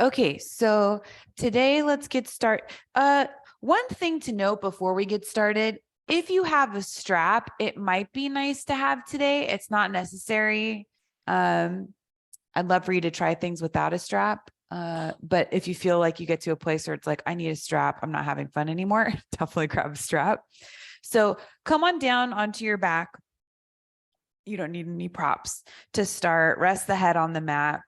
Okay, so today let's get started. One thing to note before we get started, if you have a strap, it might be nice to have today. It's not necessary. I'd love for you to try things without a strap. But if you feel like you get to a place where it's like, I need a strap, I'm not having fun anymore, definitely grab a strap. So come on down onto your back. You don't need any props to start. Rest the head on the mat,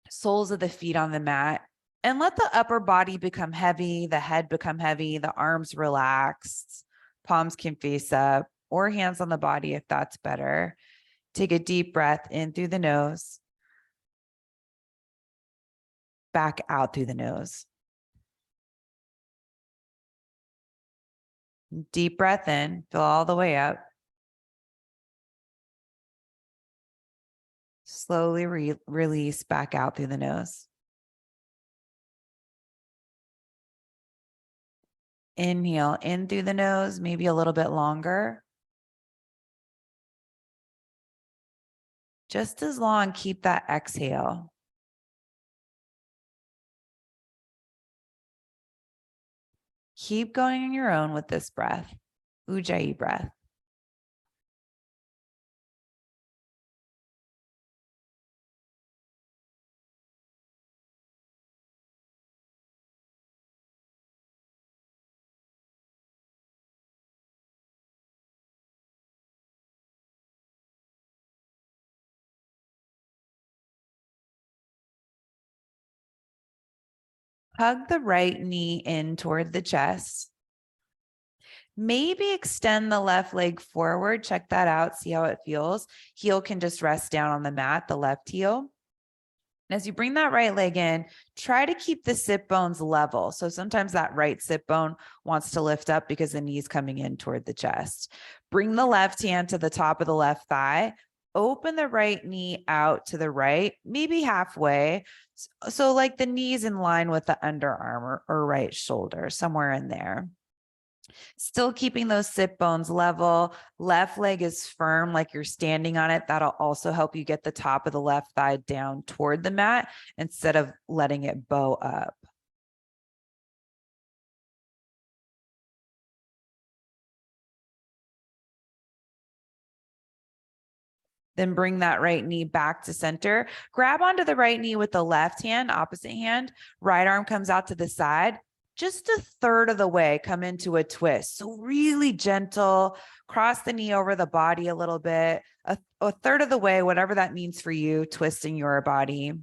soles of the feet on the mat, and let the upper body become heavy, the head become heavy, the arms relaxed, palms can face up, or hands on the body if that's better. Take a deep breath in through the nose, back out through the nose. Deep breath in, fill all the way up. Slowly release back out through the nose. Inhale in through the nose, maybe a little bit longer. Just as long, keep that exhale. Keep going on your own with this breath, Ujjayi breath. Hug the right knee in toward the chest. Maybe extend the left leg forward. Check that out. See how it feels. Heel can just rest down on the mat, the left heel. And as you bring that right leg in, try to keep the sit bones level. So sometimes that right sit bone wants to lift up because the knee's coming in toward the chest. Bring the left hand to the top of the left thigh. Open the right knee out to the right, maybe halfway. So like the knee's in line with the underarm or right shoulder, somewhere in there. Still keeping those sit bones level. Left leg is firm, like you're standing on it. That'll also help you get the top of the left thigh down toward the mat instead of letting it bow up. Then bring that right knee back to center. Grab onto the right knee with the left hand, opposite hand. Right arm comes out to the side. Just a third of the way, come into a twist. So really gentle, cross the knee over the body a little bit. A third of the way, whatever that means for you, twisting your body.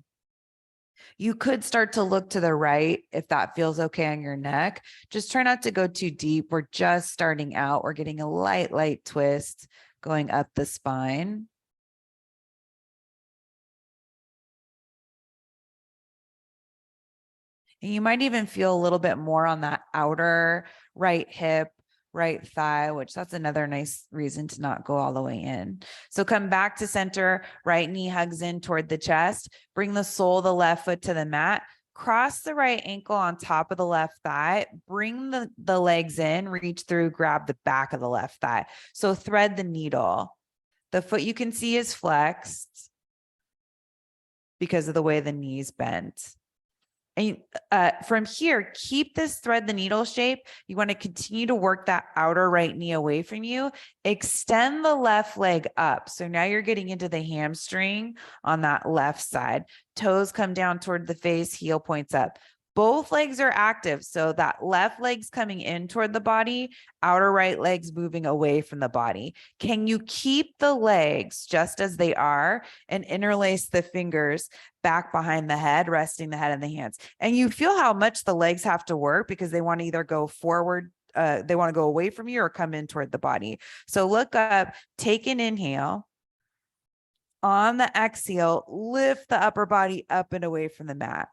You could start to look to the right if that feels okay on your neck. Just try not to go too deep. We're just starting out. We're getting a light twist going up the spine. And you might even feel a little bit more on that outer right hip, right thigh, which that's another nice reason to not go all the way in. So come back to center, right knee hugs in toward the chest, bring the sole of the left foot to the mat, cross the right ankle on top of the left thigh, bring the legs in, reach through, grab the back of the left thigh. So thread the needle. The foot you can see is flexed because of the way the knee's bent. And from here, keep this thread the needle shape. You want to continue to work that outer right knee away from you. Extend the left leg up. So now you're getting into the hamstring on that left side. Toes come down toward the face, heel points up. Both legs are active. So that left leg's coming in toward the body, outer right leg's moving away from the body. Can you keep the legs just as they are and interlace the fingers back behind the head, resting the head and the hands? And you feel how much the legs have to work because they want to either go forward, they want to go away from you or come in toward the body. So look up, take an inhale. On the exhale, lift the upper body up and away from the mat.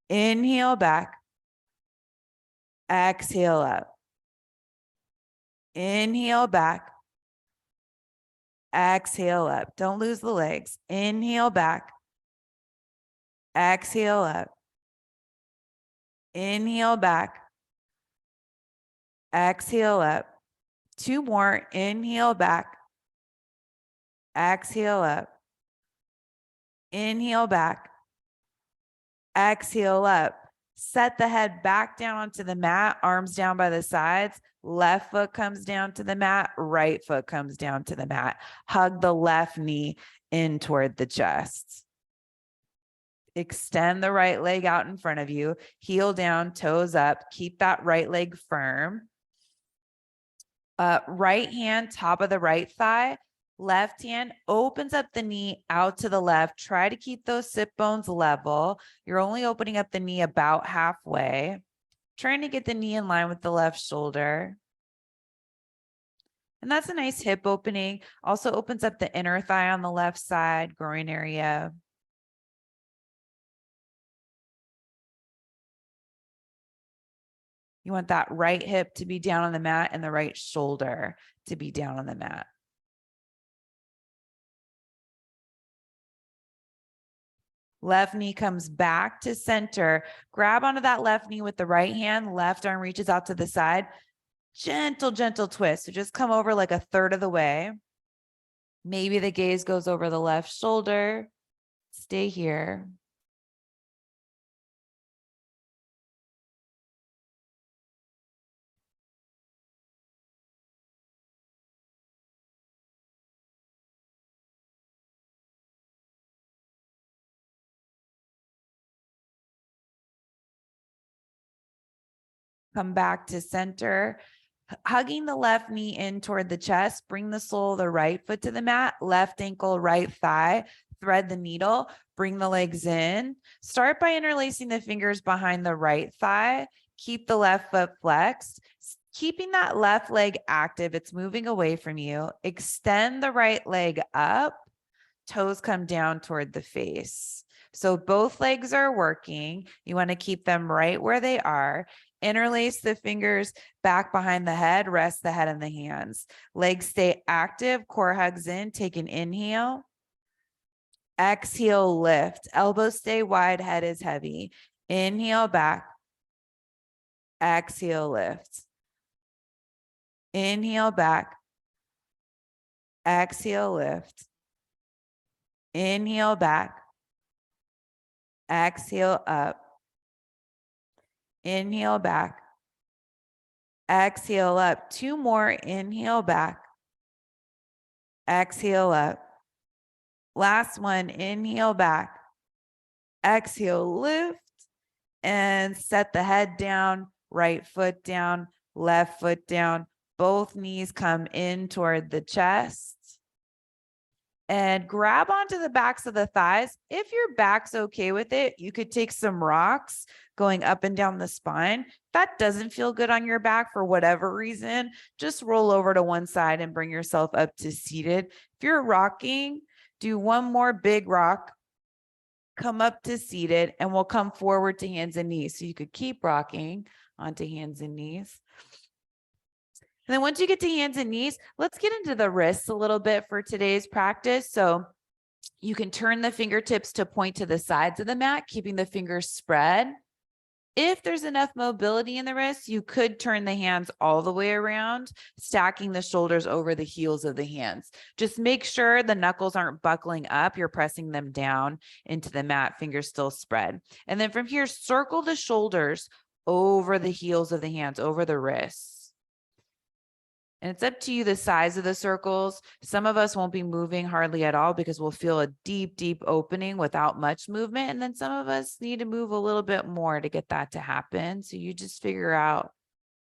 Inhale back. Exhale up. Inhale back. Exhale up. Don't lose the legs. Inhale back. Exhale up. Inhale back. Exhale up. Two more. Inhale back. Exhale up. Inhale back. Exhale up. Set the head back down onto the mat, arms down by the sides. Left foot comes down to the mat, right foot comes down to the mat. Hug the left knee in toward the chest. Extend the right leg out in front of you, heel down, toes up. Keep that right leg firm. Right hand, top of the right thigh. Left hand opens up the knee out to the left. Try to keep those sit bones level. You're only opening up the knee about halfway. Trying to get the knee in line with the left shoulder. And that's a nice hip opening. Also opens up the inner thigh on the left side, groin area. You want that right hip to be down on the mat and the right shoulder to be down on the mat. Left knee comes back to center. Grab onto that left knee with the right hand. Left arm reaches out to the side. Gentle, gentle twist. So just come over like a third of the way. Maybe the gaze goes over the left shoulder. Stay here. Come back to center. Hugging the left knee in toward the chest, bring the sole of the right foot to the mat, left ankle, right thigh, thread the needle, bring the legs in. Start by interlacing the fingers behind the right thigh. Keep the left foot flexed. Keeping that left leg active, it's moving away from you. Extend the right leg up. Toes come down toward the face. So both legs are working. You want to keep them right where they are. Interlace the fingers back behind the head, rest the head in the hands. Legs stay active, core hugs in, take an inhale. Exhale, lift. Elbows stay wide, head is heavy. Inhale back. Exhale, lift. Inhale back. Exhale, lift. Inhale back. Exhale up. Inhale back. Exhale up. Two more. Inhale back. Exhale up. Last one. Inhale back. Exhale, lift. And set the head down. Right foot down. Left foot down. Both knees come in toward the chest. And grab onto the backs of the thighs. If your back's okay with it, you could take some rocks going up and down the spine. If that doesn't feel good on your back for whatever reason, just roll over to one side and bring yourself up to seated. If you're rocking, do one more big rock, come up to seated, and we'll come forward to hands and knees. So you could keep rocking onto hands and knees. And then once you get to hands and knees, let's get into the wrists a little bit for today's practice. So you can turn the fingertips to point to the sides of the mat, keeping the fingers spread. If there's enough mobility in the wrists, you could turn the hands all the way around, stacking the shoulders over the heels of the hands. Just make sure the knuckles aren't buckling up. You're pressing them down into the mat, fingers still spread. And then from here, circle the shoulders over the heels of the hands, over the wrists. And it's up to you the size of the circles. Some of us won't be moving hardly at all because we'll feel a deep, deep opening without much movement. And then some of us need to move a little bit more to get that to happen. So you just figure out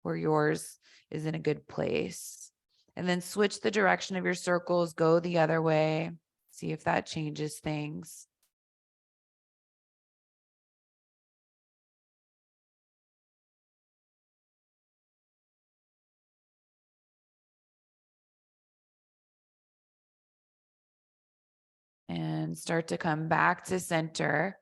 where yours is in a good place. And then switch the direction of your circles, go the other way, see if that changes things. And start to come back to center.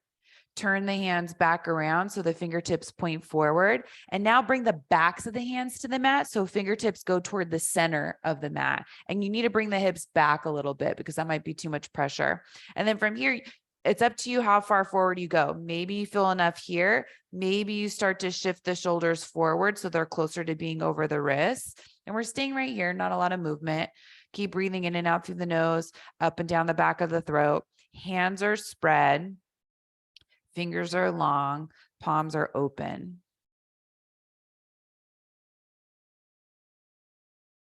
Turn the hands back around so the fingertips point forward. And now bring the backs of the hands to the mat so fingertips go toward the center of the mat. And you need to bring the hips back a little bit because that might be too much pressure. And then from here, it's up to you how far forward you go. Maybe you feel enough here. Maybe you start to shift the shoulders forward so they're closer to being over the wrists. And we're staying right here, not a lot of movement. Keep breathing in and out through the nose, up and down the back of the throat. Hands are spread. Fingers are long, palms are open.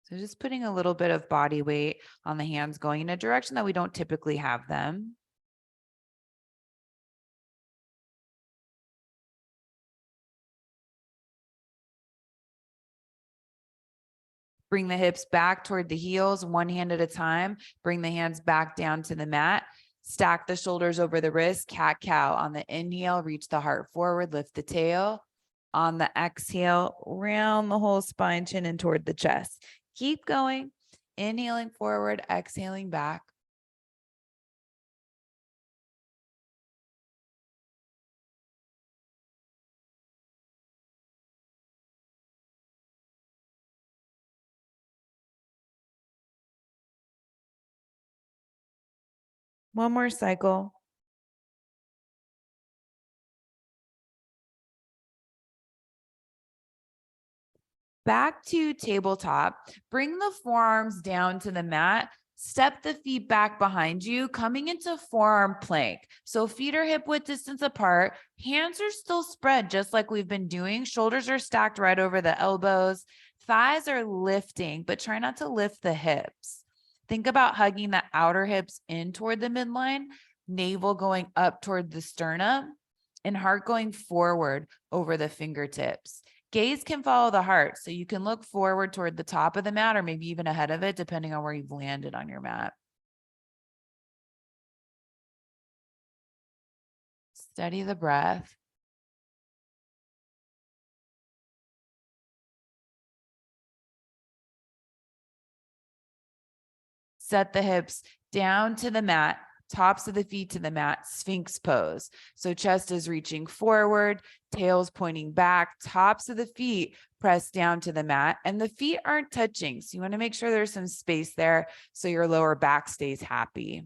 So just putting a little bit of body weight on the hands, going in a direction that we don't typically have them. Bring the hips back toward the heels, one hand at a time. Bring the hands back down to the mat. Stack the shoulders over the wrist, cat-cow. On the inhale, reach the heart forward, lift the tail. On the exhale, round the whole spine, chin in toward the chest. Keep going. Inhaling forward, exhaling back. One more cycle. Back to tabletop. Bring the forearms down to the mat. Step the feet back behind you, coming into forearm plank. So feet are hip width distance apart. Hands are still spread just like we've been doing. Shoulders are stacked right over the elbows. Thighs are lifting, but try not to lift the hips. Think about hugging the outer hips in toward the midline, navel going up toward the sternum, and heart going forward over the fingertips. Gaze can follow the heart, so you can look forward toward the top of the mat or maybe even ahead of it, depending on where you've landed on your mat. Steady the breath. Set the hips down to the mat, tops of the feet to the mat, Sphinx pose. So chest is reaching forward, tail's pointing back, tops of the feet press down to the mat, and the feet aren't touching. So you want to make sure there's some space there so your lower back stays happy.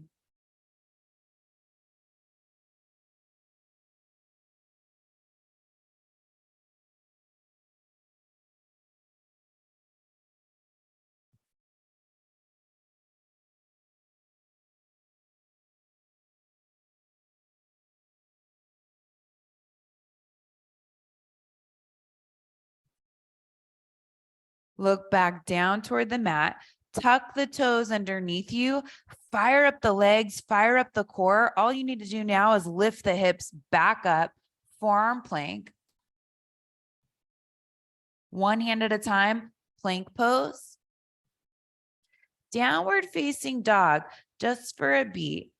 Look back down toward the mat, tuck the toes underneath you, fire up the legs, fire up the core. All you need to do now is lift the hips back up, forearm plank. One hand at a time, plank pose. Downward facing dog, just for a beat.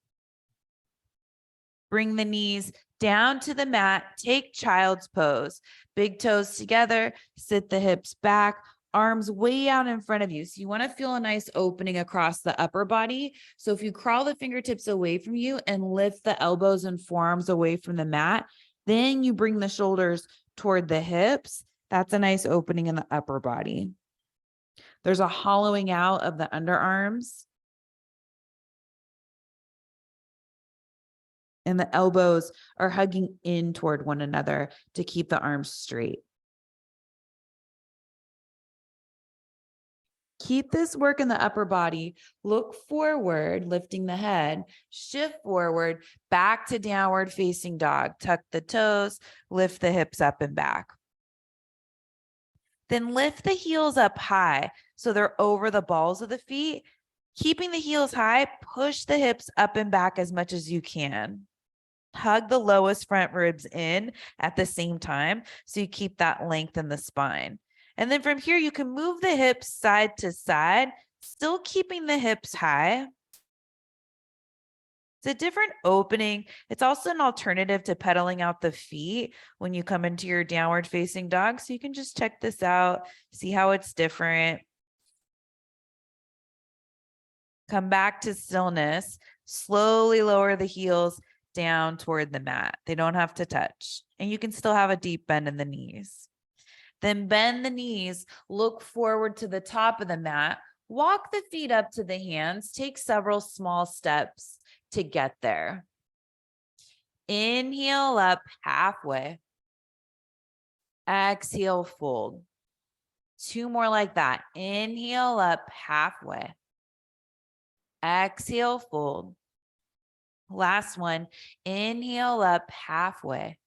Bring the knees down to the mat, take child's pose. Big toes together, sit the hips back, arms way out in front of you. So you want to feel a nice opening across the upper body. So if you crawl the fingertips away from you and lift the elbows and forearms away from the mat, then you bring the shoulders toward the hips. That's a nice opening in the upper body. There's a hollowing out of the underarms. And the elbows are hugging in toward one another to keep the arms straight. Keep this work in the upper body. Look forward, lifting the head. Shift forward, back to downward facing dog. Tuck the toes, lift the hips up and back. Then lift the heels up high so they're over the balls of the feet. Keeping the heels high, push the hips up and back as much as you can. Hug the lowest front ribs in at the same time so you keep that length in the spine. And then from here, you can move the hips side to side, still keeping the hips high. It's a different opening. It's also an alternative to pedaling out the feet when you come into your downward facing dog. So you can just check this out, see how it's different. Come back to stillness, slowly lower the heels down toward the mat. They don't have to touch, and you can still have a deep bend in the knees. Then bend the knees, look forward to the top of the mat, walk the feet up to the hands, take several small steps to get there. Inhale up halfway. Exhale, fold. Two more like that. Inhale up halfway. Exhale, fold. Last one, inhale up halfway.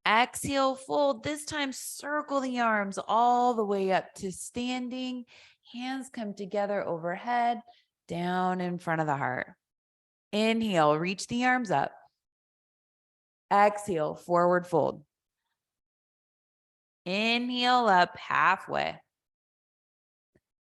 Exhale, fold. This time, circle the arms all the way up to standing. Hands come together overhead, down in front of the heart. Inhale, reach the arms up. Exhale, forward fold. Inhale up halfway.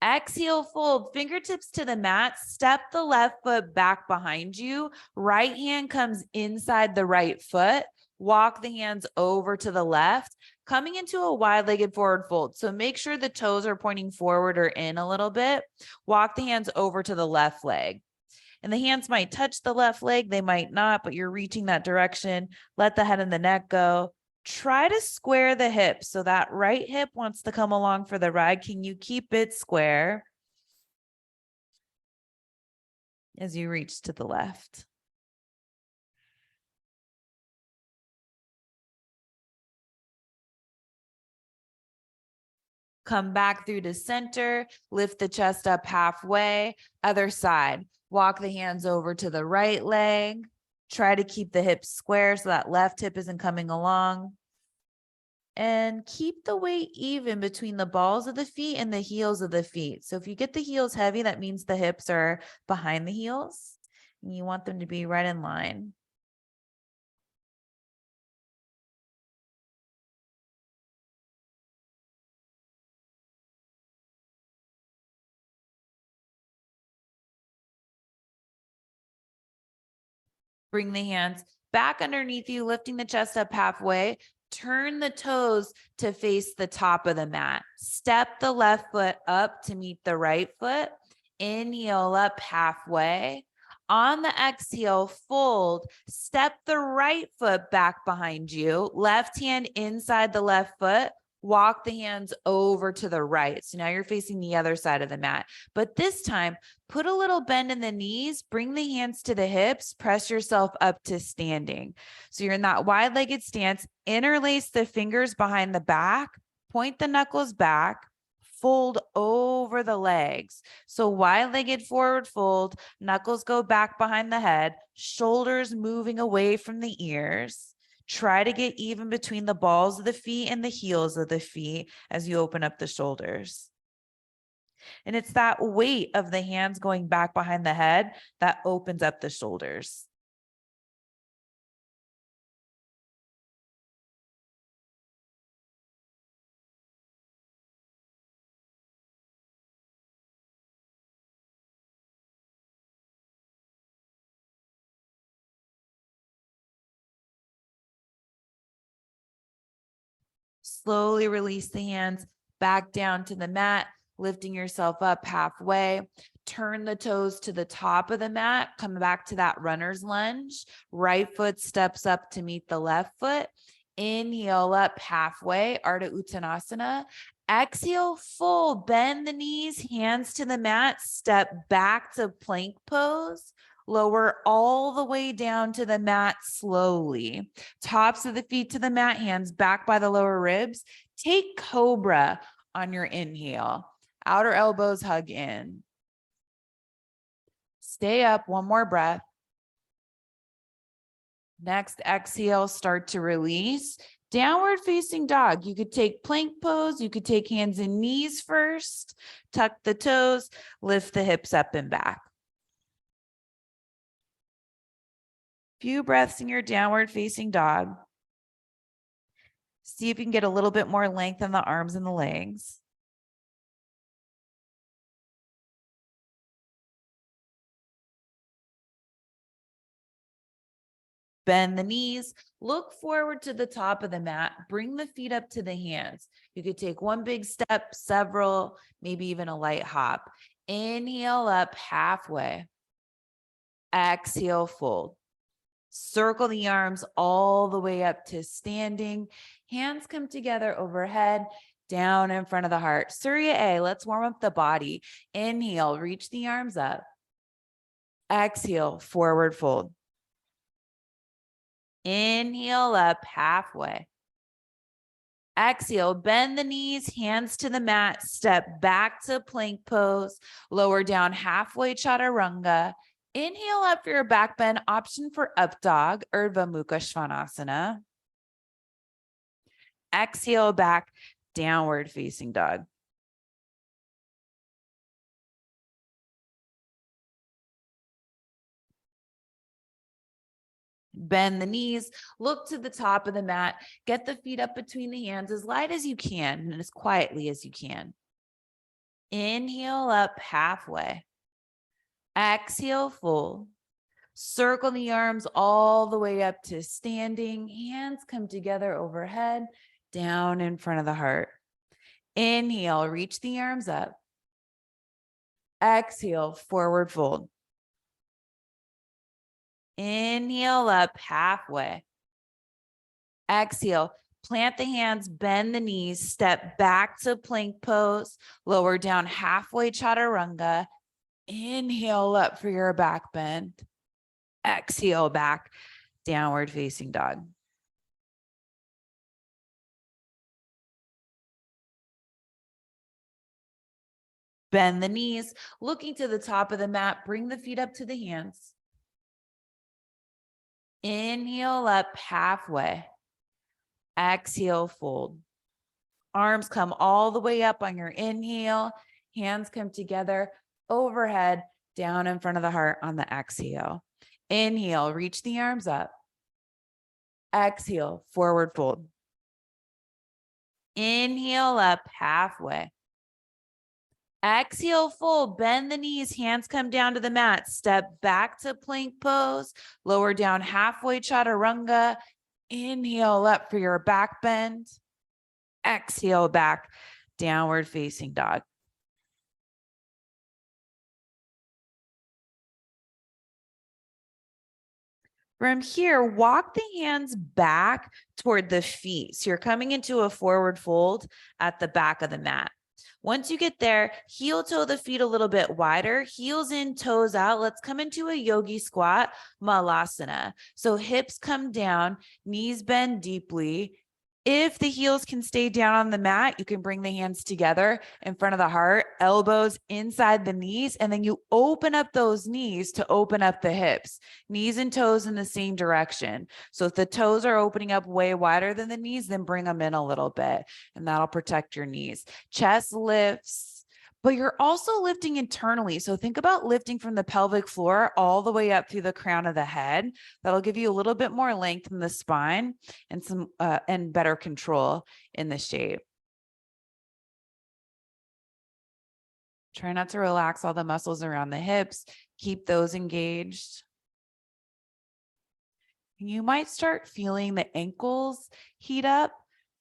Exhale, fold, fingertips to the mat, step the left foot back behind you. Right hand comes inside the right foot. Walk the hands over to the left, coming into a wide-legged forward fold. So make sure the toes are pointing forward or in a little bit. Walk the hands over to the left leg. And the hands might touch the left leg, they might not, but you're reaching that direction. Let the head and the neck go. Try to square the hips. So that right hip wants to come along for the ride. Can you keep it square as you reach to the left? Come back through to center, lift the chest up halfway, other side. Walk the hands over to the right leg. Try to keep the hips square so that left hip isn't coming along. And keep the weight even between the balls of the feet and the heels of the feet. So if you get the heels heavy, that means the hips are behind the heels and you want them to be right in line. Bring the hands back underneath you, lifting the chest up halfway. Turn the toes to face the top of the mat. Step the left foot up to meet the right foot. Inhale up halfway. On the exhale, fold. Step the right foot back behind you. Left hand inside the left foot. Walk the hands over to the right. So now you're facing the other side of the mat. But this time, put a little bend in the knees, bring the hands to the hips, press yourself up to standing. So you're in that wide-legged stance, interlace the fingers behind the back, point the knuckles back, fold over the legs. So wide-legged forward fold, knuckles go back behind the head, shoulders moving away from the ears. Try to get even between the balls of the feet and the heels of the feet as you open up the shoulders. And it's that weight of the hands going back behind the head that opens up the shoulders. Slowly release the hands back down to the mat, lifting yourself up halfway. Turn the toes to the top of the mat. Come back to that runner's lunge. Right foot steps up to meet the left foot. Inhale up halfway, Ardha Uttanasana. Exhale, fold, bend the knees, hands to the mat, step back to plank pose. Lower all the way down to the mat slowly. Tops of the feet to the mat, hands back by the lower ribs. Take cobra on your inhale. Outer elbows hug in. Stay up, one more breath. Next exhale, start to release. Downward facing dog. You could take plank pose. You could take hands and knees first. Tuck the toes, lift the hips up and back. Few breaths in your downward facing dog. See if you can get a little bit more length in the arms and the legs. Bend the knees, look forward to the top of the mat, bring the feet up to the hands. You could take one big step, several, maybe even a light hop. Inhale up halfway. Exhale, fold. Circle the arms all the way up to standing. Hands come together overhead, down in front of the heart. Surya A, let's warm up the body. Inhale, reach the arms up. Exhale, forward fold. Inhale up halfway. Exhale, bend the knees, hands to the mat, step back to plank pose, lower down halfway chaturanga. Inhale up for your back bend, option for up dog, Urdhva Mukha Svanasana. Exhale back, downward facing dog. Bend the knees, look to the top of the mat, get the feet up between the hands as light as you can and as quietly as you can. Inhale up halfway. Exhale, fold. Circle the arms all the way up to standing. Hands come together overhead, down in front of the heart. Inhale, reach the arms up. Exhale, forward fold. Inhale up halfway. Exhale, plant the hands, bend the knees, step back to plank pose, lower down halfway chaturanga. Inhale up for your back bend. Exhale back, downward facing dog. Bend the knees, looking to the top of the mat, bring the feet up to the hands. Inhale up halfway. Exhale, fold. Arms come all the way up on your inhale. Hands come together overhead, down in front of the heart on the exhale. Inhale, reach the arms up. Exhale, forward fold. Inhale up halfway. Exhale, fold, bend the knees, hands come down to the mat, step back to plank pose, lower down halfway chaturanga. Inhale up for your back bend. Exhale back, downward facing dog. From here, walk the hands back toward the feet. So you're coming into a forward fold at the back of the mat. Once you get there, heel toe the feet a little bit wider, heels in, toes out. Let's come into a yogi squat, malasana. So hips come down, knees bend deeply. If the heels can stay down on the mat, you can bring the hands together in front of the heart, elbows inside the knees, and then you open up those knees to open up the hips, knees and toes in the same direction. So if the toes are opening up way wider than the knees, then bring them in a little bit, and that'll protect your knees. Chest lifts, but you're also lifting internally. So think about lifting from the pelvic floor all the way up through the crown of the head. That'll give you a little bit more length in the spine and some and better control in the shape. Try not to relax all the muscles around the hips. Keep those engaged. You might start feeling the ankles heat up,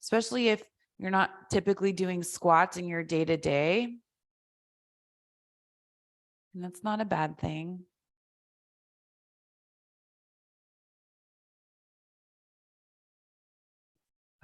especially if you're not typically doing squats in your day-to-day. And that's not a bad thing.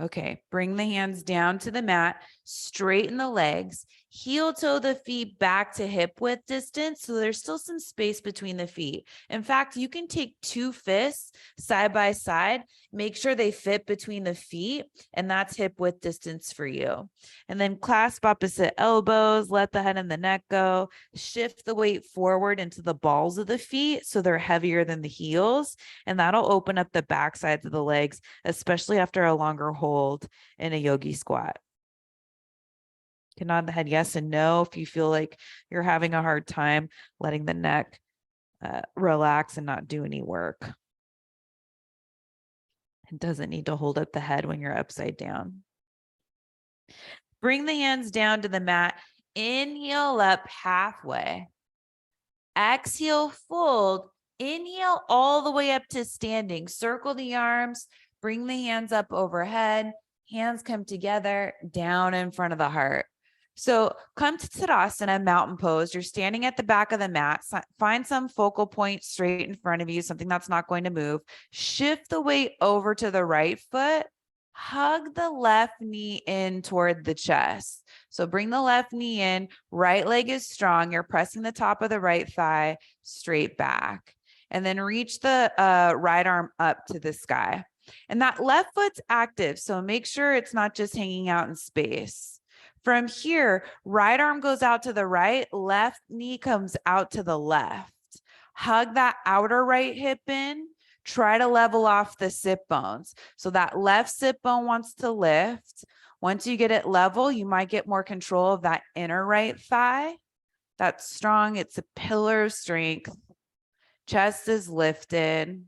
Okay, bring the hands down to the mat, straighten the legs, heel toe the feet back to hip width distance. So there's still some space between the feet. In fact, you can take two fists side by side, make sure they fit between the feet, and that's hip width distance for you. And then clasp opposite elbows, let the head and the neck go, shift the weight forward into the balls of the feet so they're heavier than the heels, and that'll open up the back sides of the legs, especially after a longer hold in a yogi squat. You can nod the head yes and no if you feel like you're having a hard time letting the neck relax and not do any work. It doesn't need to hold up the head when you're upside down. Bring the hands down to the mat. Inhale up halfway. Exhale, fold. Inhale all the way up to standing. Circle the arms. Bring the hands up overhead. Hands come together down in front of the heart. So come to Tadasana, mountain pose. You're standing at the back of the mat. Find some focal point straight in front of you, something that's not going to move. Shift the weight over to the right foot. Hug the left knee in toward the chest. So bring the left knee in. Right leg is strong. You're pressing the top of the right thigh straight back. And then reach the right arm up to the sky. And that left foot's active, so make sure it's not just hanging out in space. From here, right arm goes out to the right, left knee comes out to the left. Hug that outer right hip in. Try to level off the sit bones. So that left sit bone wants to lift. Once you get it level, you might get more control of that inner right thigh. That's strong. It's a pillar of strength. Chest is lifted.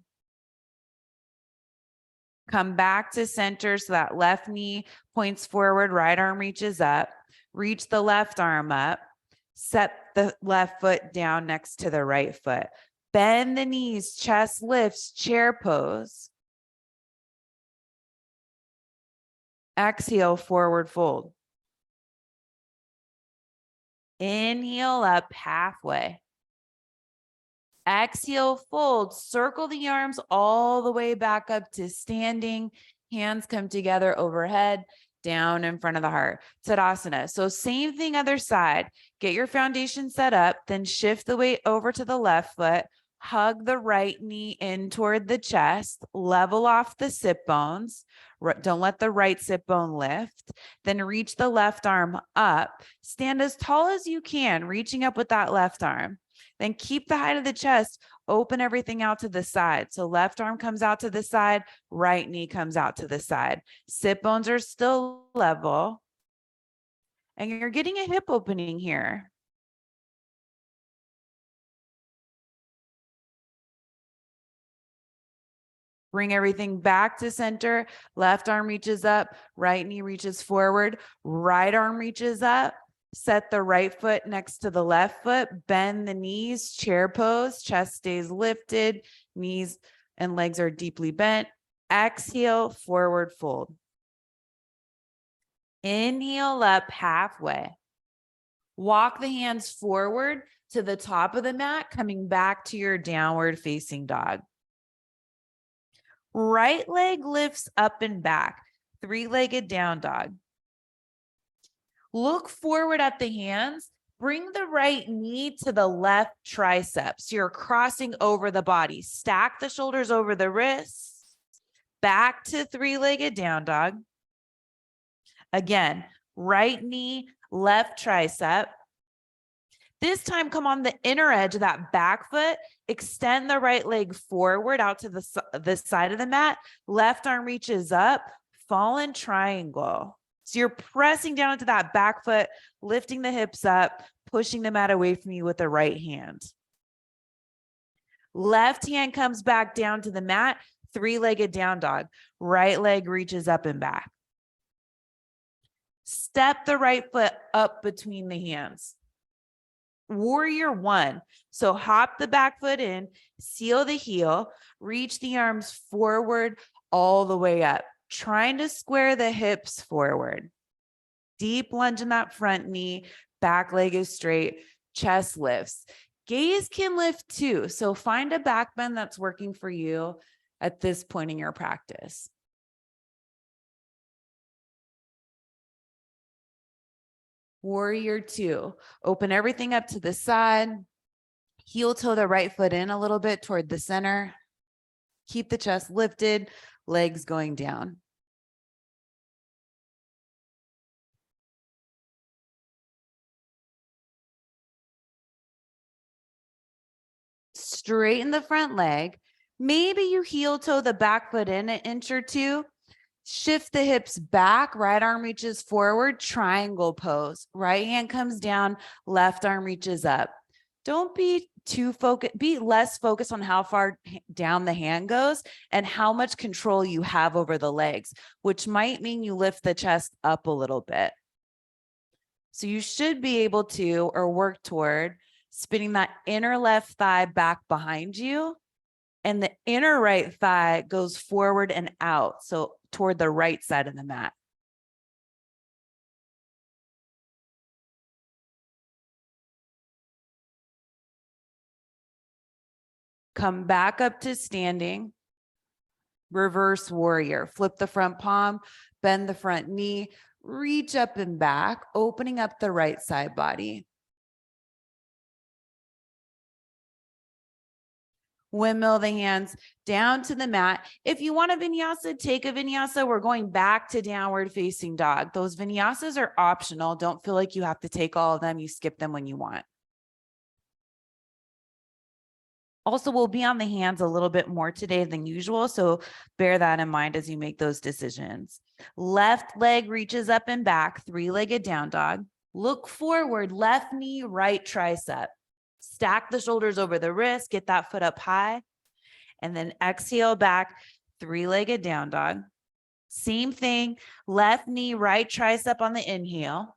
Come back to center so that left knee points forward, right arm reaches up. Reach the left arm up. Set the left foot down next to the right foot. Bend the knees, chest lifts, chair pose. Exhale, forward fold. Inhale up halfway. Exhale, fold. Circle the arms all the way back up to standing. Hands come together overhead, down in front of the heart. Tadasana. So same thing, other side. Get your foundation set up, then shift the weight over to the left foot. Hug the right knee in toward the chest. Level off the sit bones. Don't let the right sit bone lift. Then reach the left arm up. Stand as tall as you can, reaching up with that left arm. Then keep the height of the chest, open everything out to the side. So left arm comes out to the side, right knee comes out to the side. Sit bones are still level. And you're getting a hip opening here. Bring everything back to center. Left arm reaches up, right knee reaches forward, right arm reaches up. Set the right foot next to the left foot, bend the knees, chair pose, chest stays lifted, knees and legs are deeply bent. Exhale, forward fold. Inhale up halfway. Walk the hands forward to the top of the mat, coming back to your downward facing dog. Right leg lifts up and back, three-legged down dog. Look forward at the hands. Bring the right knee to the left tricep. So you're crossing over the body. Stack the shoulders over the wrists. Back to three-legged down dog. Again, right knee, left tricep. This time, come on the inner edge of that back foot. Extend the right leg forward out to the side of the mat. Left arm reaches up. Fallen triangle. So you're pressing down into that back foot, lifting the hips up, pushing the mat away from you with the right hand. Left hand comes back down to the mat, three-legged down dog. Right leg reaches up and back. Step the right foot up between the hands. Warrior one. So hop the back foot in, seal the heel, reach the arms forward all the way up, trying to square the hips forward. Deep lunge in that front knee, back leg is straight, chest lifts. Gaze can lift too. So find a back bend that's working for you at this point in your practice. Warrior two, open everything up to the side, heel toe the right foot in a little bit toward the center. Keep the chest lifted, legs going down. Straighten the front leg. Maybe you heel toe the back foot in an inch or two. Shift the hips back, right arm reaches forward, triangle pose. Right hand comes down, left arm reaches up. Don't be too focused, be less focused on how far down the hand goes and how much control you have over the legs, which might mean you lift the chest up a little bit. So you should be able to, or work toward, spinning that inner left thigh back behind you, and the inner right thigh goes forward and out, so toward the right side of the mat. Come back up to standing. Reverse warrior. Flip the front palm, bend the front knee, reach up and back, opening up the right side body. Windmill the hands down to the mat. If you want a vinyasa, take a vinyasa. We're going back to downward facing dog. Those vinyasas are optional. Don't feel like you have to take all of them. You skip them when you want. Also, we'll be on the hands a little bit more today than usual, so bear that in mind as you make those decisions. Left leg reaches up and back, three-legged down dog. Look forward, left knee, right tricep. Stack the shoulders over the wrist, get that foot up high, and then exhale back, three-legged down dog. Same thing, left knee, right tricep on the inhale.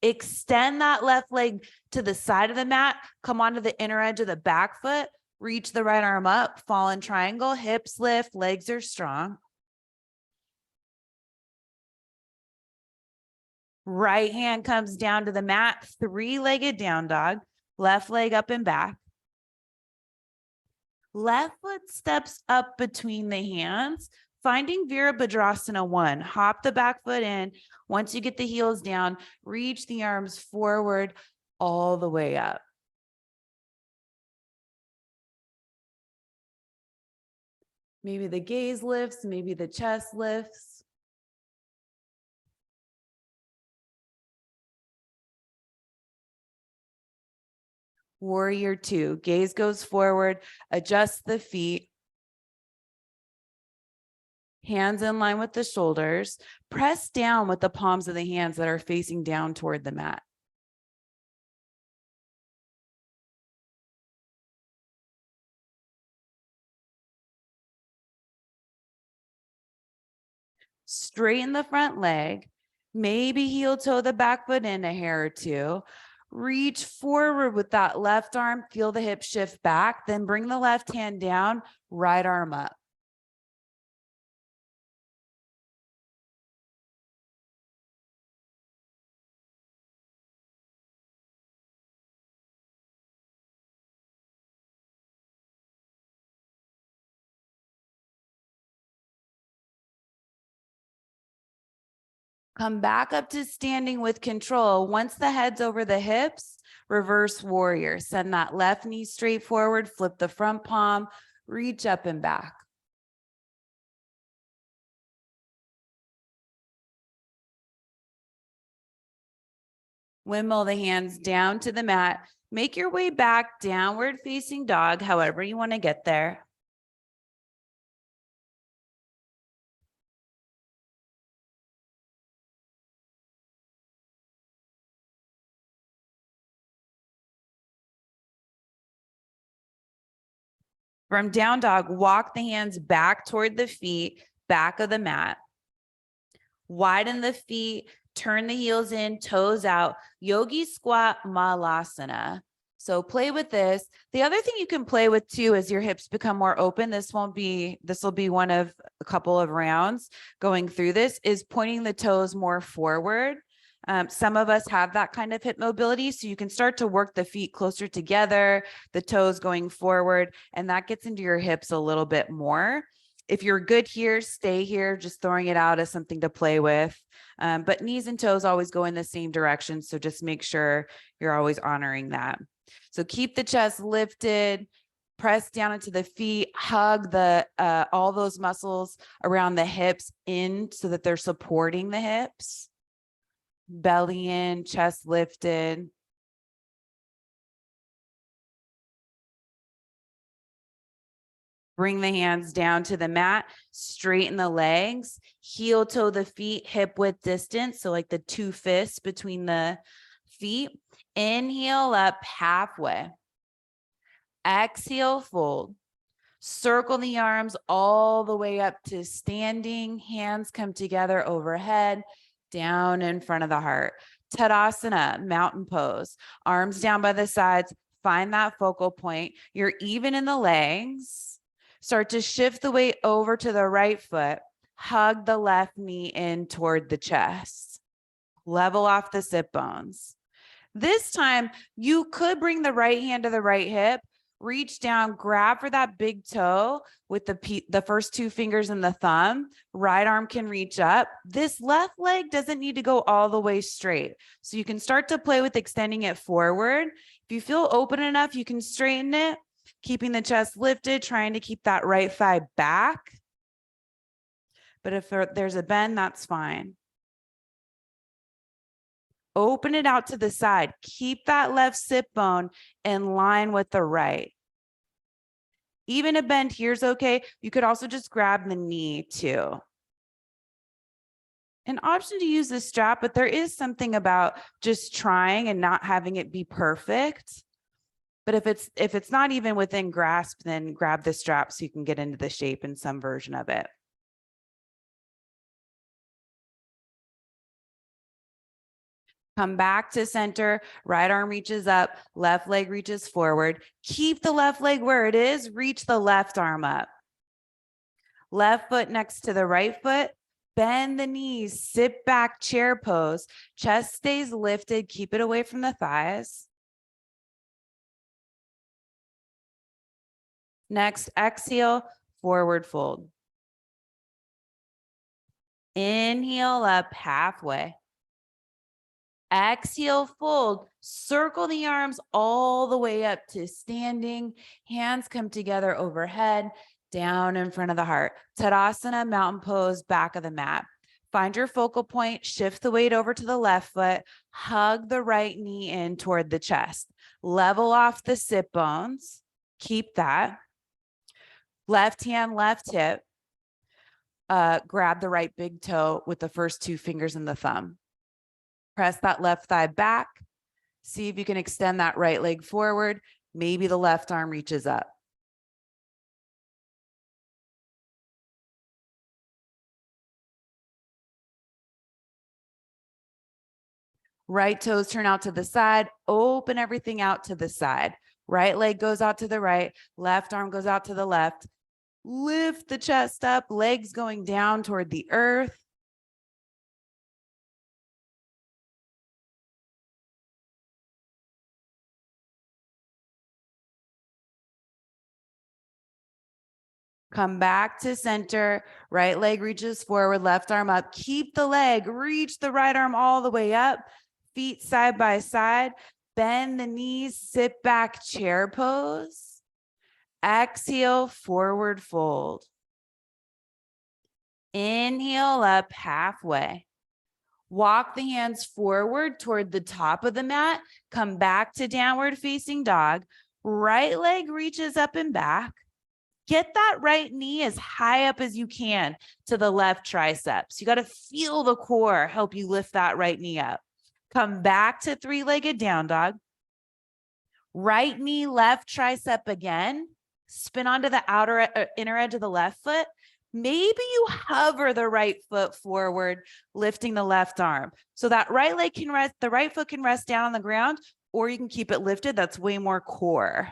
Extend that left leg to the side of the mat, come onto the inner edge of the back foot, reach the right arm up, fall in triangle, hips lift, legs are strong. Right hand comes down to the mat, three-legged down dog, left leg up and back. Left foot steps up between the hands, finding Virabhadrasana 1. Hop the back foot in. Once you get the heels down, reach the arms forward all the way up. Maybe the gaze lifts, maybe the chest lifts. Warrior 2, gaze goes forward, adjust the feet. Hands in line with the shoulders. Press down with the palms of the hands that are facing down toward the mat. Straighten the front leg. Maybe heel toe the back foot in a hair or two. Reach forward with that left arm. Feel the hip shift back. Then bring the left hand down, right arm up. Come back up to standing with control. Once the head's over the hips, reverse warrior. Send that left knee straight forward, flip the front palm, reach up and back. Windmill the hands down to the mat. Make your way back, downward facing dog, however you want to get there. From down dog, walk the hands back toward the feet, back of the mat. Widen the feet, turn the heels in, toes out. Yogi squat malasana. So play with this. The other thing you can play with too as your hips become more open, this will be one of a couple of rounds going through this, is pointing the toes more forward. Some of us have that kind of hip mobility, so you can start to work the feet closer together, the toes going forward, and that gets into your hips a little bit more. If you're good here, stay here, just throwing it out as something to play with. But knees and toes always go in the same direction, so just make sure you're always honoring that. So keep the chest lifted, press down into the feet, hug the all those muscles around the hips in so that they're supporting the hips. Belly in, chest lifted. Bring the hands down to the mat, straighten the legs, heel toe the feet, hip width distance. So like the two fists between the feet. Inhale up halfway. Exhale, fold. Circle the arms all the way up to standing. Hands come together overhead, down in front of the heart. Tadasana, mountain pose. Arms down by the sides. Find that focal point. You're even in the legs. Start to shift the weight over to the right foot. Hug the left knee in toward the chest. Level off the sit bones. This time, you could bring the right hand to the right hip, reach down, grab for that big toe with the first two fingers and the thumb. Right arm can reach up. This left leg doesn't need to go all the way straight. So you can start to play with extending it forward. If you feel open enough, you can straighten it, keeping the chest lifted, trying to keep that right thigh back. But if there's a bend, that's fine. Open it out to the side. Keep that left sit bone in line with the right. Even a bend here is okay. You could also just grab the knee too. An option to use this strap, but there is something about just trying and not having it be perfect. But if it's not even within grasp, then grab the strap so you can get into the shape in some version of it. Come back to center, right arm reaches up, left leg reaches forward. Keep the left leg where it is, reach the left arm up. Left foot next to the right foot, bend the knees, sit back, chair pose. Chest stays lifted, keep it away from the thighs. Next, exhale, forward fold. Inhale up halfway. Exhale, fold. Circle the arms all the way up to standing. Hands come together overhead, down in front of the heart. Tadasana, mountain pose, back of the mat. Find your focal point, shift the weight over to the left foot, hug the right knee in toward the chest. Level off the sit bones. Keep that. Left hand, left hip. Grab the right big toe with the first two fingers and the thumb. Press that left thigh back. See if you can extend that right leg forward. Maybe the left arm reaches up. Right toes turn out to the side. Open everything out to the side. Right leg goes out to the right. Left arm goes out to the left. Lift the chest up. Legs going down toward the earth. Come back to center. Right leg reaches forward, left arm up. Keep the leg. Reach the right arm all the way up. Feet side by side. Bend the knees. Sit back, chair pose. Exhale, forward fold. Inhale up halfway. Walk the hands forward toward the top of the mat. Come back to downward facing dog. Right leg reaches up and back. Get that right knee as high up as you can to the left triceps. You got to feel the core help you lift that right knee up. Come back to three-legged down dog. Right knee, left tricep again. Spin onto the inner edge of the left foot. Maybe you hover the right foot forward, lifting the left arm. So that right leg can rest, the right foot can rest down on the ground, or you can keep it lifted. That's way more core.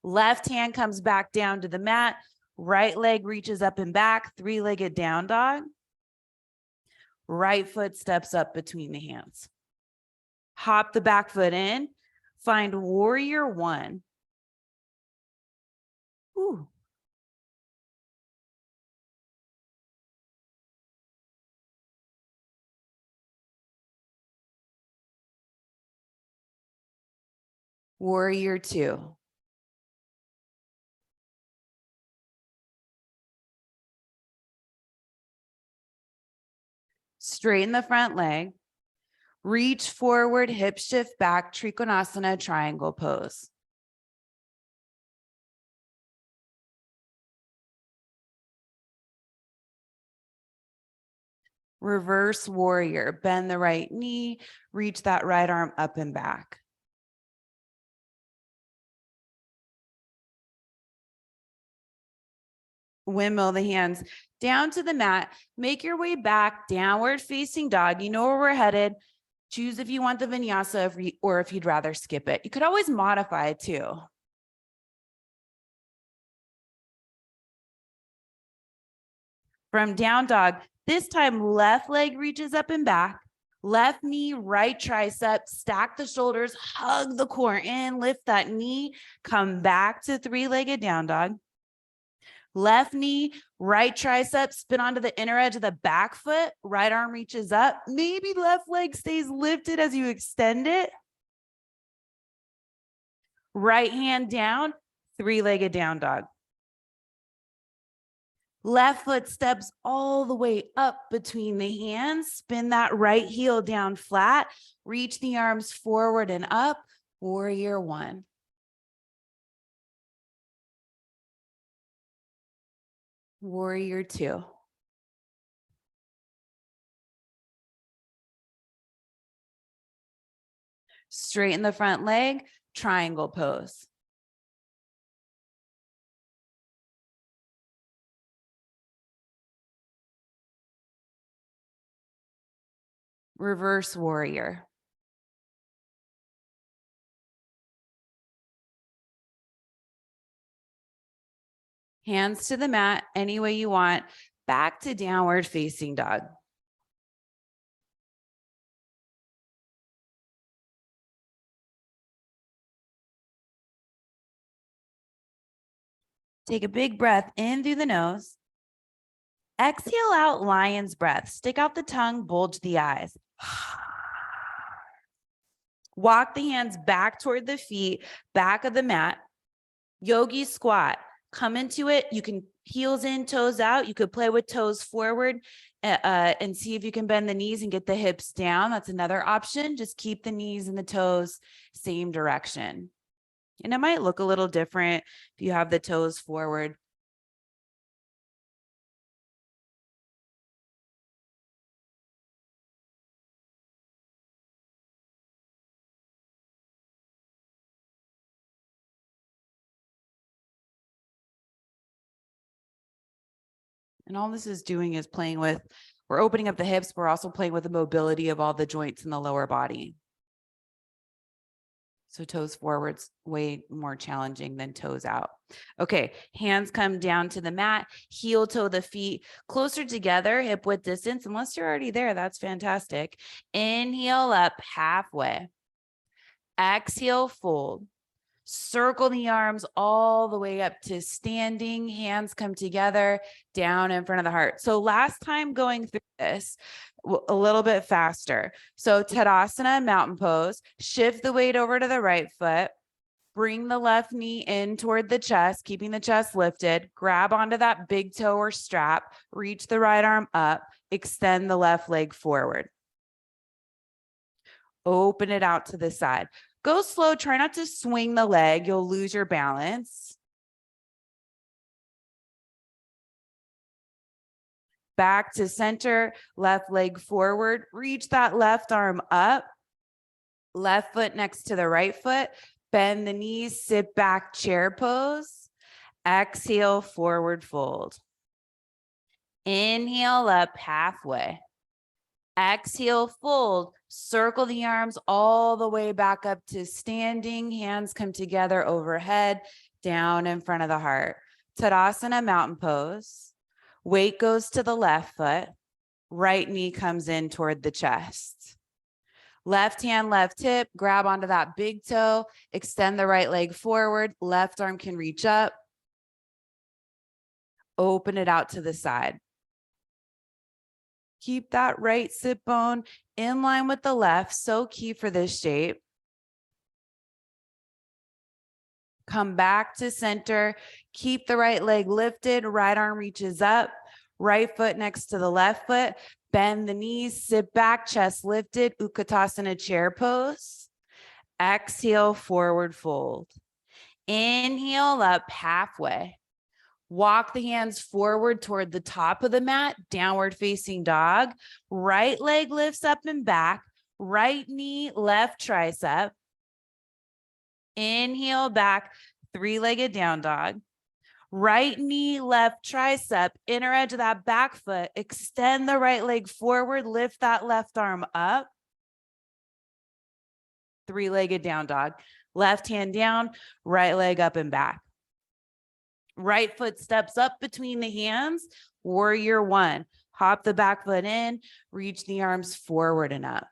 Left hand comes back down to the mat. Right leg reaches up and back, three-legged down dog. Right foot steps up between the hands. Hop the back foot in. Find warrior one. Ooh. Warrior two. Straighten the front leg. Reach forward, hip shift back, Trikonasana, triangle pose. Reverse warrior. Bend the right knee, reach that right arm up and back. Windmill the hands down to the mat. Make your way back, downward facing dog. You know where we're headed. Choose if you want the vinyasa or if you'd rather skip it. You could always modify it too. From down dog, this time left leg reaches up and back. Left knee, right tricep, stack the shoulders, hug the core in, lift that knee, come back to three-legged down dog. Left knee, right tricep, spin onto the inner edge of the back foot, right arm reaches up. Maybe left leg stays lifted as you extend it. Right hand down, three-legged down dog. Left foot steps all the way up between the hands. Spin that right heel down flat. Reach the arms forward and up. Warrior one. Warrior two. Straighten the front leg, triangle pose. Reverse warrior. Hands to the mat any way you want. Back to downward facing dog. Take a big breath in through the nose. Exhale out lion's breath. Stick out the tongue, bulge the eyes. Walk the hands back toward the feet, back of the mat. Yogi squat. Come into it. You can heels in, toes out. You could play with toes forward and see if you can bend the knees and get the hips down. That's another option. Just keep the knees and the toes same direction. And it might look a little different if you have the toes forward. And all this is doing is playing with, we're opening up the hips. We're also playing with the mobility of all the joints in the lower body. So toes forward's way more challenging than toes out. Okay, hands come down to the mat, heel toe the feet closer together, hip width distance. Unless you're already there, that's fantastic. Inhale up halfway. Exhale, fold. Circle the arms all the way up to standing. Hands come together down in front of the heart. So last time going through this, a little bit faster. So Tadasana, mountain pose, shift the weight over to the right foot, bring the left knee in toward the chest, keeping the chest lifted, grab onto that big toe or strap, reach the right arm up, extend the left leg forward. Open it out to the side. Go slow. Try not to swing the leg. You'll lose your balance. Back to center, left leg forward. Reach that left arm up. Left foot next to the right foot. Bend the knees, sit back, chair pose. Exhale, forward fold. Inhale up halfway. Exhale, fold. Circle the arms all the way back up to standing. Hands come together overhead, down in front of the heart. Tadasana, mountain pose. Weight goes to the left foot. Right knee comes in toward the chest. Left hand, left hip. Grab onto that big toe. Extend the right leg forward. Left arm can reach up. Open it out to the side. Keep that right sit bone in line with the left. So key for this shape. Come back to center. Keep the right leg lifted. Right arm reaches up. Right foot next to the left foot. Bend the knees. Sit back. Chest lifted. Utkatasana chair pose. Exhale, forward fold. Inhale up halfway. Walk the hands forward toward the top of the mat, downward facing dog. Right leg lifts up and back. Right knee, left tricep. Inhale back, three-legged down dog. Right knee, left tricep, inner edge of that back foot. Extend the right leg forward, lift that left arm up. Three-legged down dog. Left hand down, right leg up and back. Right foot steps up between the hands, warrior one. Hop the back foot in, reach the arms forward and up.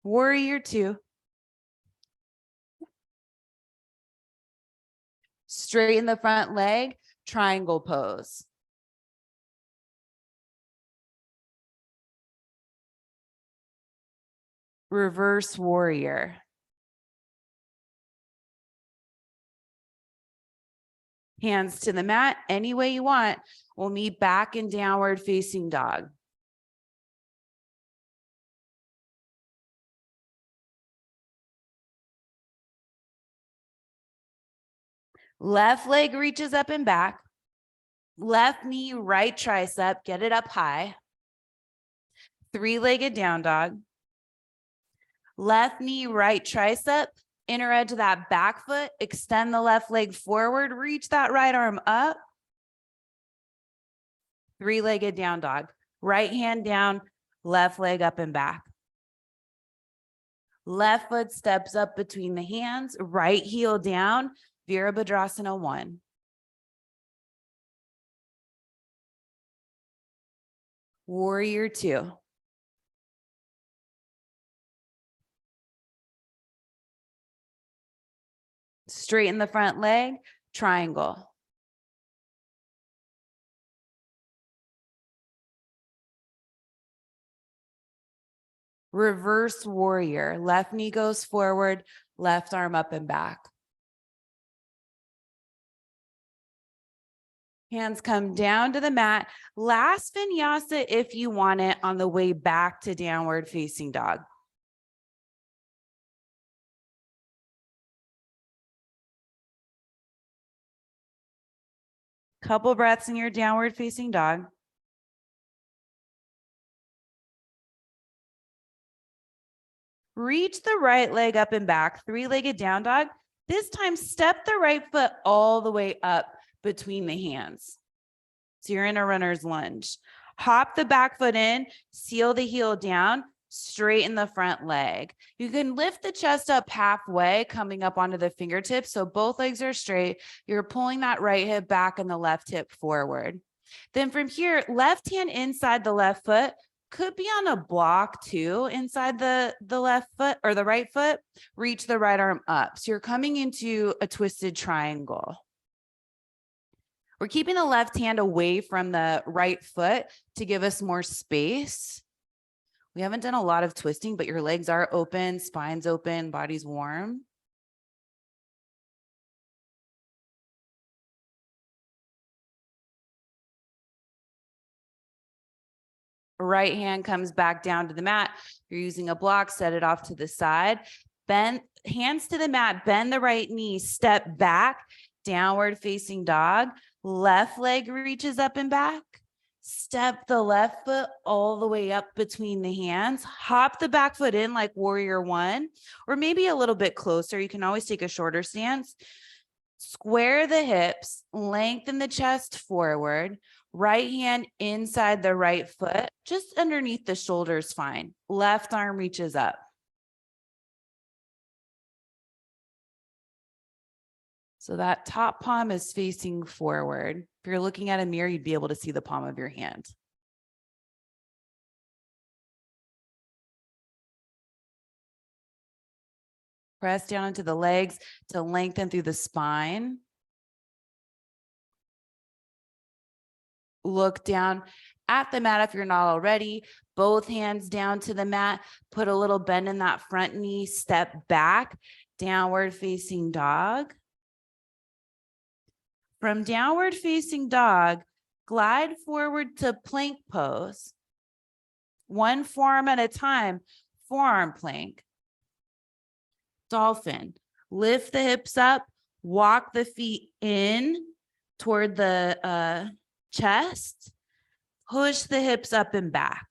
Warrior two. Straighten the front leg, triangle pose. Reverse warrior. Hands to the mat, any way you want. We'll meet back in downward facing dog. Left leg reaches up and back. Left knee, right tricep, get it up high. Three-legged down dog. Left knee, right tricep, inner edge of that back foot, extend the left leg forward, reach that right arm up. Three-legged down dog. Right hand down, left leg up and back. Left foot steps up between the hands, right heel down, Virabhadrasana 1. Warrior 2. Straighten the front leg, triangle. Reverse warrior. Left knee goes forward, left arm up and back. Hands come down to the mat. Last vinyasa if you want it on the way back to downward facing dog. Couple breaths in your downward facing dog. Reach the right leg up and back, three-legged down dog. This time, step the right foot all the way up between the hands. So you're in a runner's lunge. Hop the back foot in, seal the heel down, straighten the front leg. You can lift the chest up halfway, coming up onto the fingertips. So both legs are straight. You're pulling that right hip back and the left hip forward. Then from here, left hand inside the left foot, could be on a block too, inside the left foot or the right foot, reach the right arm up. So you're coming into a twisted triangle. We're keeping the left hand away from the right foot to give us more space. We haven't done a lot of twisting, but your legs are open, spine's open, body's warm. Right hand comes back down to the mat. You're using a block, set it off to the side. Bend, hands to the mat, bend the right knee, step back, downward facing dog. Left leg reaches up and back. Step the left foot all the way up between the hands. Hop the back foot in like warrior 1, or maybe a little bit closer. You can always take a shorter stance. Square the hips, lengthen the chest forward. Right hand inside the right foot, just underneath the shoulders, fine. Left arm reaches up. So that top palm is facing forward. If you're looking at a mirror, you'd be able to see the palm of your hand. Press down into the legs to lengthen through the spine. Look down at the mat if you're not already. Both hands down to the mat. Put a little bend in that front knee. Step back. Downward facing dog. From downward facing dog, glide forward to plank pose. One forearm at a time, forearm plank. Dolphin. Lift the hips up, walk the feet in toward the chest, push the hips up and back.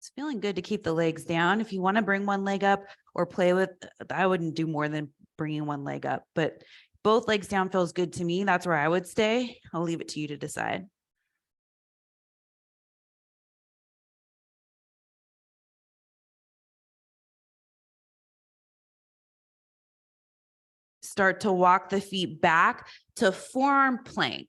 It's feeling good to keep the legs down. If you want to bring one leg up or play with, I wouldn't do more than bringing one leg up, but both legs down feels good to me. That's where I would stay. I'll leave it to you to decide. Start to walk the feet back to forearm plank.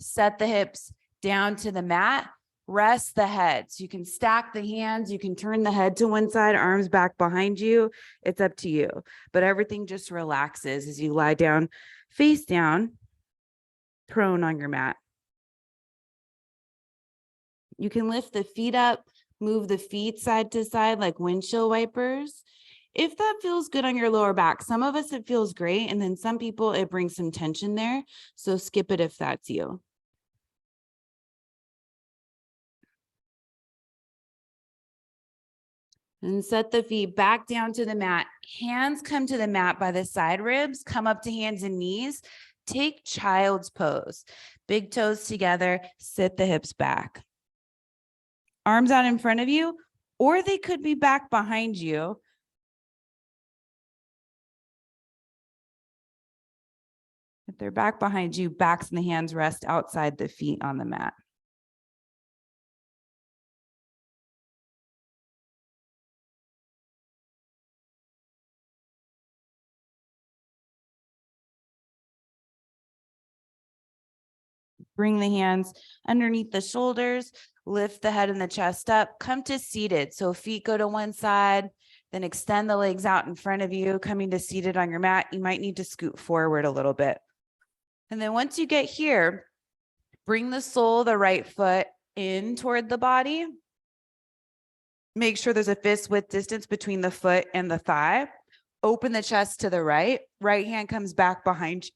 Set the hips down to the mat. Rest the head. So you can stack the hands. You can turn the head to one side, arms back behind you. It's up to you. But everything just relaxes as you lie down, face down, prone on your mat. You can lift the feet up, move the feet side to side like windshield wipers. If that feels good on your lower back, some of us, it feels great. And then some people, it brings some tension there. So skip it if that's you. And set the feet back down to the mat. Hands come to the mat by the side ribs, come up to hands and knees. Take child's pose. Big toes together, sit the hips back. Arms out in front of you, or they could be back behind you. If they're back behind you, backs and the hands rest outside the feet on the mat. Bring the hands underneath the shoulders, lift the head and the chest up, come to seated. So feet go to one side, then extend the legs out in front of you, coming to seated on your mat. You might need to scoot forward a little bit. And then once you get here, bring the sole of the right foot in toward the body. Make sure there's a fist width distance between the foot and the thigh. Open the chest to the right. Right hand comes back behind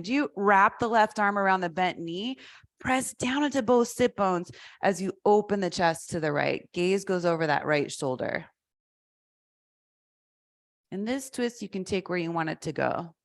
you. Wrap the left arm around the bent knee. Press down into both sit bones as you open the chest to the right. Gaze goes over that right shoulder. In this twist, you can take where you want it to go.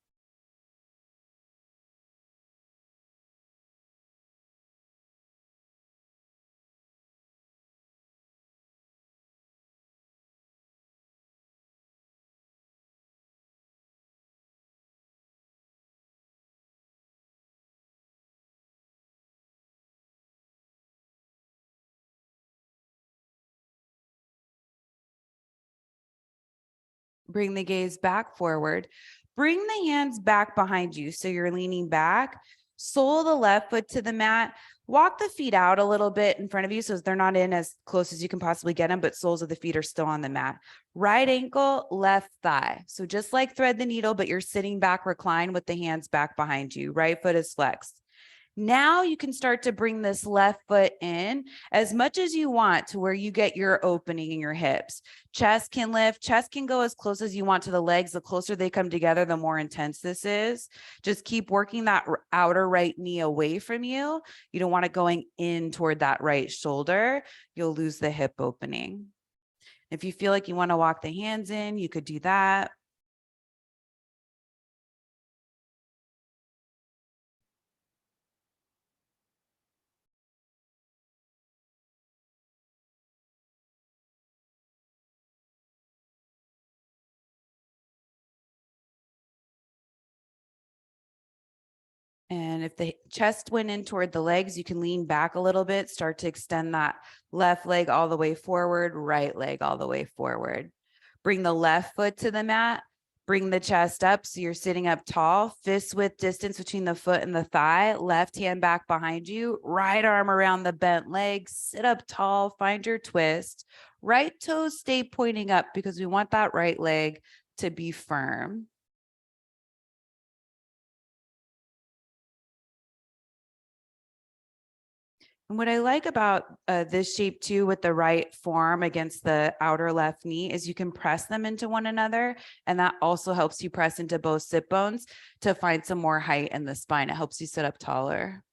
Bring the gaze back forward. Bring the hands back behind you. So you're leaning back. Sole the left foot to the mat. Walk the feet out a little bit in front of you so they're not in as close as you can possibly get them, but soles of the feet are still on the mat. Right ankle, left thigh. So just like thread the needle, but you're sitting back reclined with the hands back behind you. Right foot is flexed. Now you can start to bring this left foot in as much as you want to where you get your opening in your hips. Chest can lift, chest can go as close as you want to the legs. The closer they come together, the more intense this is. Just keep working that outer right knee away from you. You don't want it going in toward that right shoulder. You'll lose the hip opening. If you feel like you want to walk the hands in, you could do that. And if the chest went in toward the legs, you can lean back a little bit, start to extend that left leg all the way forward, right leg all the way forward. Bring the left foot to the mat, bring the chest up so you're sitting up tall, fist width distance between the foot and the thigh, left hand back behind you, right arm around the bent leg, sit up tall, find your twist. Right toes stay pointing up because we want that right leg to be firm. And what I like about this shape too, with the right forearm against the outer left knee, is you can press them into one another. And that also helps you press into both sit bones to find some more height in the spine. It helps you sit up taller.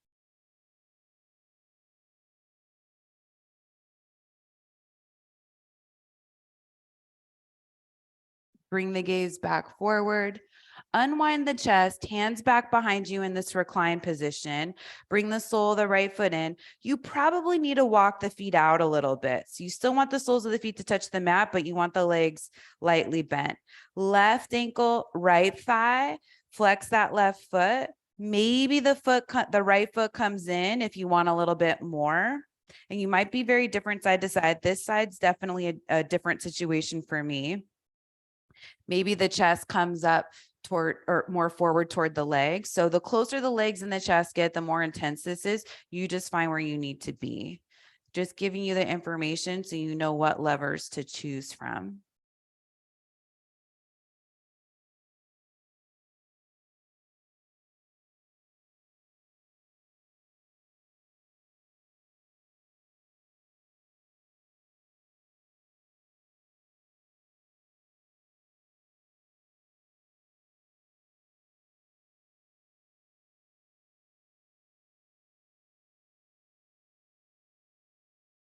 Bring the gaze back forward. Unwind the chest, hands back behind you in this reclined position. Bring the sole of the right foot in. You probably need to walk the feet out a little bit. So you still want the soles of the feet to touch the mat, but you want the legs lightly bent. Left ankle, right thigh, flex that left foot. Maybe the right foot comes in if you want a little bit more. And you might be very different side to side. This side's definitely a different situation for me. Maybe the chest comes up toward or more forward toward the legs. So the closer the legs and the chest get, the more intense this is. You just find where you need to be. Just giving you the information so you know what levers to choose from.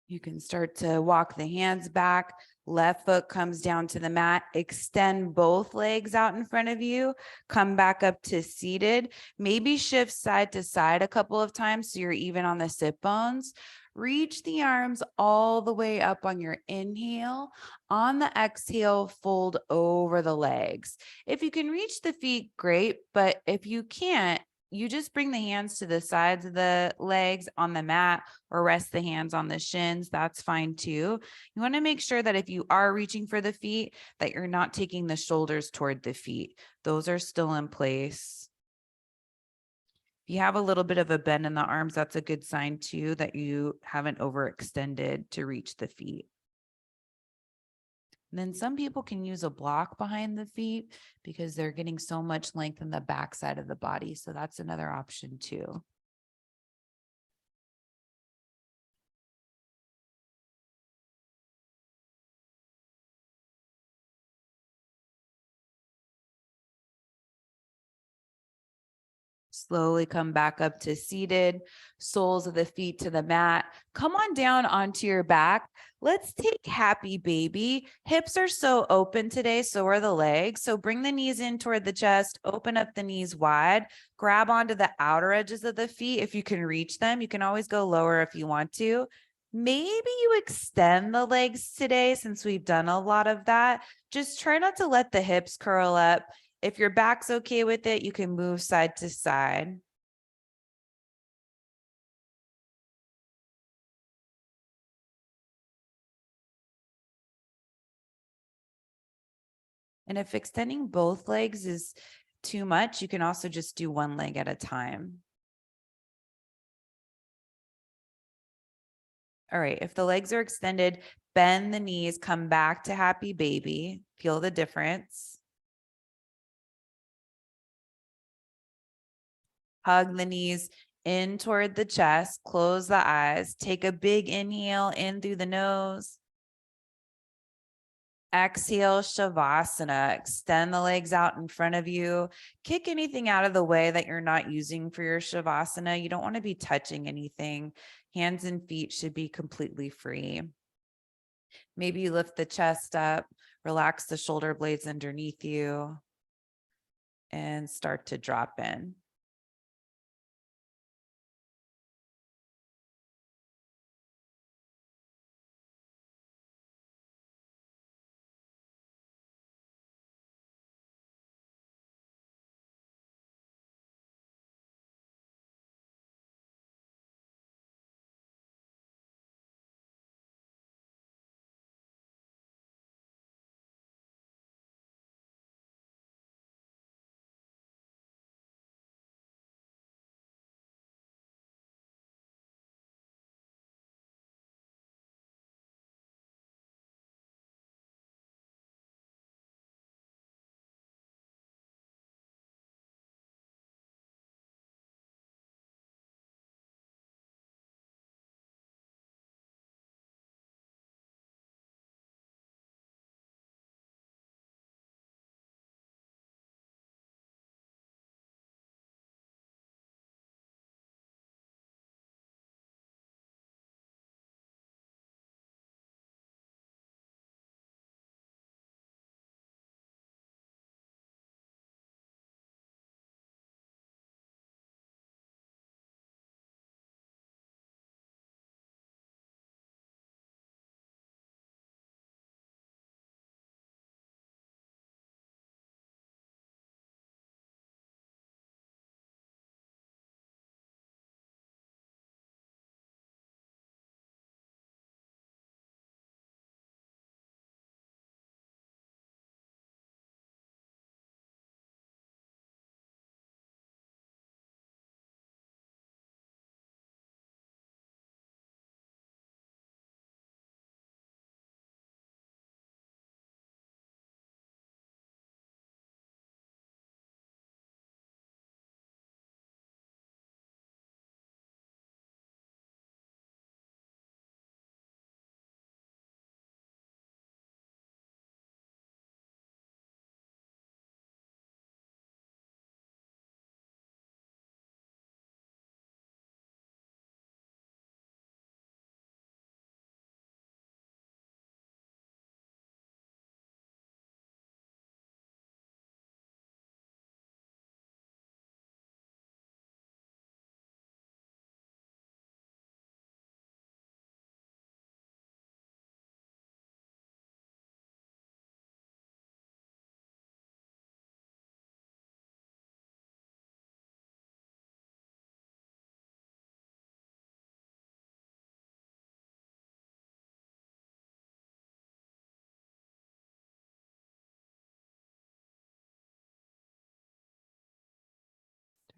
You can start to walk the hands back. Left foot comes down to the mat. Extend both legs out in front of you. Come back up to seated. Maybe shift side to side a couple of times so you're even on the sit bones. Reach the arms all the way up on your inhale. On the exhale, fold over the legs. If you can reach the feet, great. But if you can't, you just bring the hands to the sides of the legs on the mat or rest the hands on the shins. That's fine too. You want to make sure that if you are reaching for the feet, that you're not taking the shoulders toward the feet. Those are still in place. If you have a little bit of a bend in the arms, that's a good sign too that you haven't overextended to reach the feet. And then some people can use a block behind the feet because they're getting so much length in the back side of the body. So that's another option too. Slowly come back up to seated, soles of the feet to the mat. Come on down onto your back. Let's take happy baby. Hips are so open today, so are the legs. So bring the knees in toward the chest, open up the knees wide, grab onto the outer edges of the feet if you can reach them. You can always go lower if you want to. Maybe you extend the legs today since we've done a lot of that. Just try not to let the hips curl up. If your back's okay with it, you can move side to side. And if extending both legs is too much, you can also just do one leg at a time. All right, if the legs are extended, bend the knees, come back to happy baby. Feel the difference. Hug the knees in toward the chest, close the eyes, take a big inhale in through the nose. Exhale, Shavasana. Extend the legs out in front of you. Kick anything out of the way that you're not using for your Shavasana. You don't want to be touching anything. Hands and feet should be completely free. Maybe you lift the chest up, relax the shoulder blades underneath you, and start to drop in.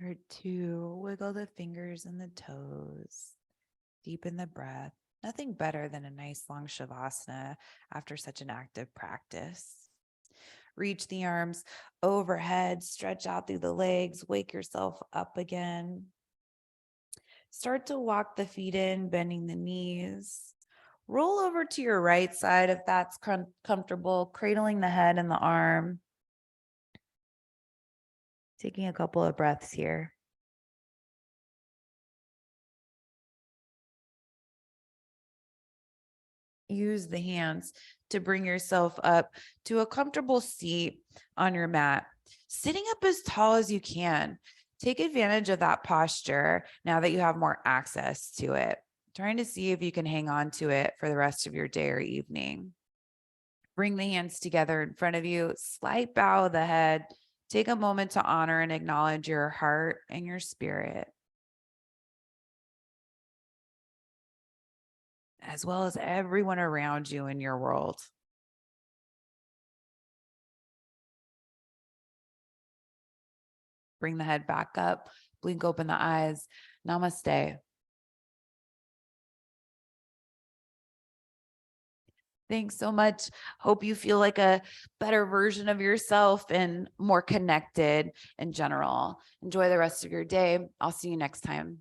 Start to wiggle the fingers and the toes. Deepen the breath. Nothing better than a nice long shavasana after such an active practice. Reach the arms overhead, stretch out through the legs, wake yourself up again. Start to walk the feet in, bending the knees. Roll over to your right side if that's comfortable, cradling the head and the arm. Taking a couple of breaths here. Use the hands to bring yourself up to a comfortable seat on your mat. Sitting up as tall as you can. Take advantage of that posture now that you have more access to it. Trying to see if you can hang on to it for the rest of your day or evening. Bring the hands together in front of you, slight bow of the head. Take a moment to honor and acknowledge your heart and your spirit, as well as everyone around you in your world. Bring the head back up, blink open the eyes. Namaste. Thanks so much. Hope you feel like a better version of yourself and more connected in general. Enjoy the rest of your day. I'll see you next time.